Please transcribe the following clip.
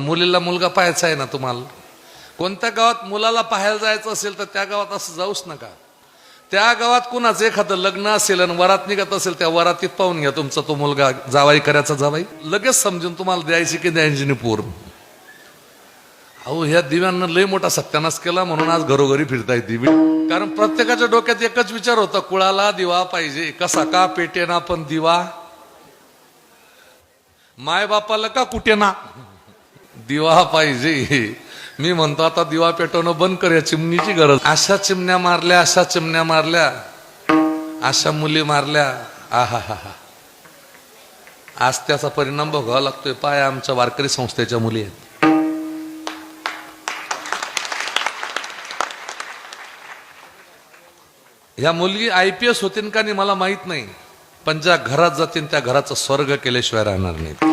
मुलीला मुलगा पाहायचा आहे ना तुम्हाला, कोणत्या गावात मुलाला पाहायला जायचं असेल तर त्या गावात असं जाऊच नका. त्या गावात कुणाचं एखादं लग्न असेल आणि वरात निघत असेल त्या वरातीत पाहून घ्या तुमचा तो मुलगा जावाई करायचा जावाई, लगेच समजून तुम्हाला द्यायची की द्यायची नाही पोर. अहो ह्या दिव्यांना लय मोठा सत्यानाश केला म्हणून आज घरोघरी फिरताय दिवे. कारण प्रत्येकाच्या डोक्यात एकच विचार होता, कुळाला दिवा पाहिजे. कसा का पेटेना पण दिवा, माय बापाला का कुठे ना दिवा पाहिजे. मी म्हणतो आता दिवा पेटवणं बंद कर, या चिमणीची गरज. अशा चिमण्या मारल्या, अशा चिमण्या मारल्या, अशा मुली मारल्या. आहा हा हा, आज त्याचा परिणाम भोगावा लागतोय. पाय आमच्या वारकरी संस्थेच्या मुली आहेत. ह्या मुलगी IPS होतीन का नाही मला माहित नाही, पण ज्या घरात जातील त्या घराचा स्वर्ग केल्याशिवाय राहणार नाही.